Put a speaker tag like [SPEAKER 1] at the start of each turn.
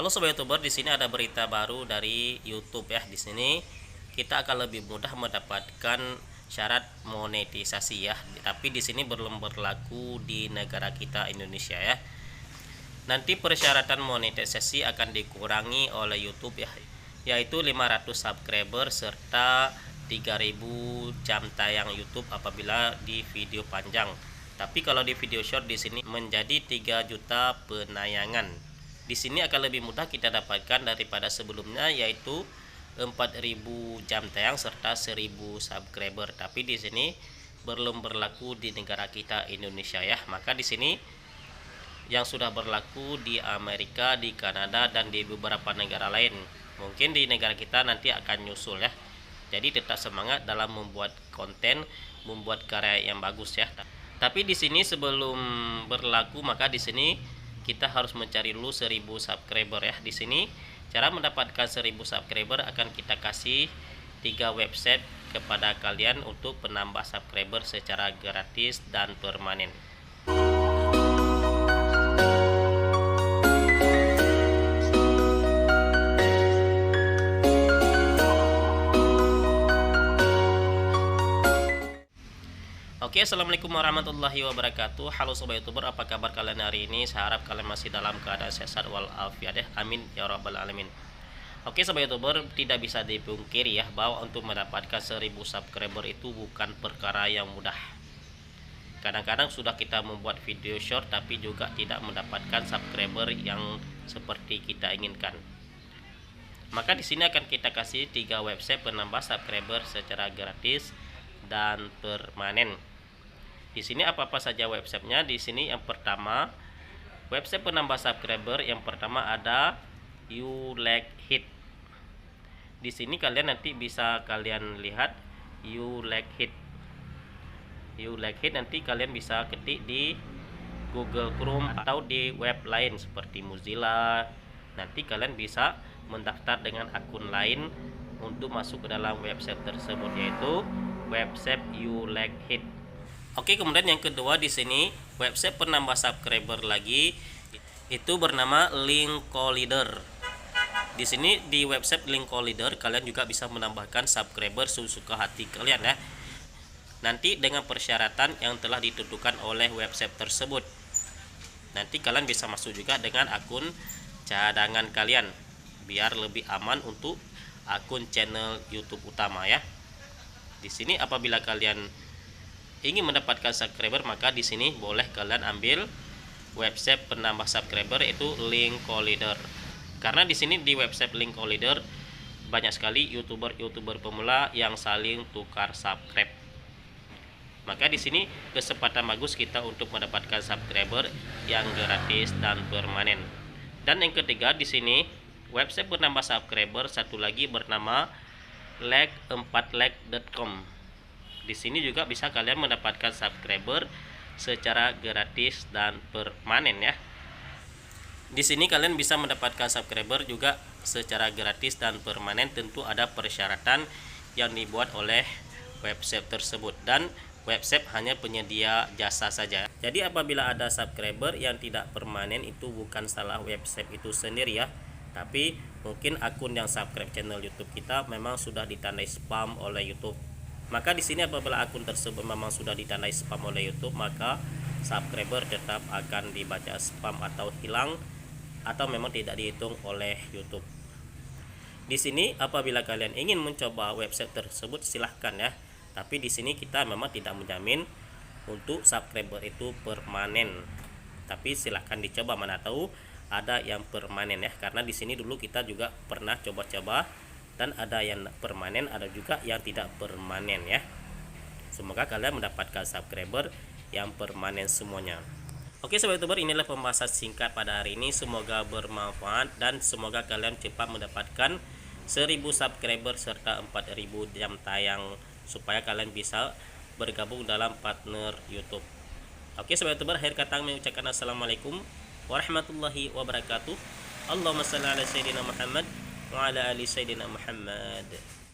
[SPEAKER 1] Halo sobat YouTuber, di sini ada berita baru dari YouTube ya. Di sini kita akan lebih mudah mendapatkan syarat monetisasi ya. Tapi di sini belum berlaku di negara kita Indonesia ya. Nanti persyaratan monetisasi akan dikurangi oleh YouTube ya, yaitu 500 subscriber serta 3000 jam tayang YouTube apabila di video panjang. Tapi kalau di video short di sini menjadi 3 juta penayangan. Di sini akan lebih mudah kita dapatkan daripada sebelumnya, yaitu 4000 jam tayang serta 1000 subscriber. Tapi di sini belum berlaku di negara kita Indonesia ya. Maka di sini yang sudah berlaku di Amerika, di Kanada, dan di beberapa negara lain. Mungkin di negara kita nanti akan nyusul ya. Jadi tetap semangat dalam membuat konten, membuat karya yang bagus ya. Tapi di sini sebelum berlaku, maka di sini kita harus mencari dulu 1000 subscriber ya. Di sini cara mendapatkan 1000 subscriber akan kita kasih 3 website kepada kalian untuk penambah subscriber secara gratis dan permanen. Oke, assalamualaikum warahmatullahi wabarakatuh. Halo sobat YouTuber, apa kabar kalian hari ini? Saya harap kalian masih dalam keadaan sehat walafiat ya. Amin ya rabbal alamin. Oke sobat YouTuber, tidak bisa dipungkiri ya bahwa untuk mendapatkan 1000 subscriber itu bukan perkara yang mudah. Kadang-kadang sudah kita membuat video short tapi juga tidak mendapatkan subscriber yang seperti kita inginkan. Maka di sini akan kita kasih 3 website penambah subscriber secara gratis dan permanen. Di sini apa-apa saja websitenya. Di sini yang pertama, website penambah subscriber yang pertama ada You Like Hit. Di sini kalian nanti bisa kalian lihat You Like Hit. You Like Hit nanti kalian bisa ketik di Google Chrome atau di web lain seperti Mozilla. Nanti kalian bisa mendaftar dengan akun lain untuk masuk ke dalam website tersebut, yaitu website You Like Hit. Oke, kemudian yang kedua di sini website penambah subscriber lagi itu bernama Linkolider. Di sini di website Linkolider kalian juga bisa menambahkan subscriber sesuka hati kalian ya. Nanti dengan persyaratan yang telah ditentukan oleh website tersebut. Nanti kalian bisa masuk juga dengan akun cadangan kalian biar lebih aman untuk akun channel YouTube utama ya. Di sini apabila kalian ingin mendapatkan subscriber, maka di sini boleh kalian ambil website penambah subscriber yaitu Linkolider. Karena di sini di website Linkolider banyak sekali YouTuber pemula yang saling tukar subscribe. Maka di sini kesempatan bagus kita untuk mendapatkan subscriber yang gratis dan permanen. Dan yang ketiga di sini website penambah subscriber satu lagi bernama leg4leg.com. Di sini juga bisa kalian mendapatkan subscriber secara gratis dan permanen ya. Di sini kalian bisa mendapatkan subscriber juga secara gratis dan permanen, tentu ada persyaratan yang dibuat oleh website tersebut dan website hanya penyedia jasa saja. Jadi apabila ada subscriber yang tidak permanen itu bukan salah website itu sendiri ya. Tapi mungkin akun yang subscribe channel YouTube kita memang sudah ditandai spam oleh YouTube. Maka di sini apabila akun tersebut memang sudah ditandai spam oleh YouTube, maka subscriber tetap akan dibaca spam atau hilang atau memang tidak dihitung oleh YouTube. Di sini apabila kalian ingin mencoba website tersebut silahkan ya. Tapi di sini kita memang tidak menjamin untuk subscriber itu permanen. Tapi silahkan dicoba, mana tahu ada yang permanen ya. Karena di sini dulu kita juga pernah coba-coba dan ada yang permanen, ada juga yang tidak permanen ya. Semoga kalian mendapatkan subscriber yang permanen semuanya. Oke sobat YouTuber, inilah pembahasan singkat pada hari ini. Semoga bermanfaat dan semoga kalian cepat mendapatkan 1000 subscriber serta 4000 jam tayang supaya kalian bisa bergabung dalam partner YouTube. Oke sobat YouTuber, akhir kata mengucapkan assalamualaikum warahmatullahi wabarakatuh. Allahumma shalli ala sayyidina Muhammad wa ala ali sayyidina Muhammad.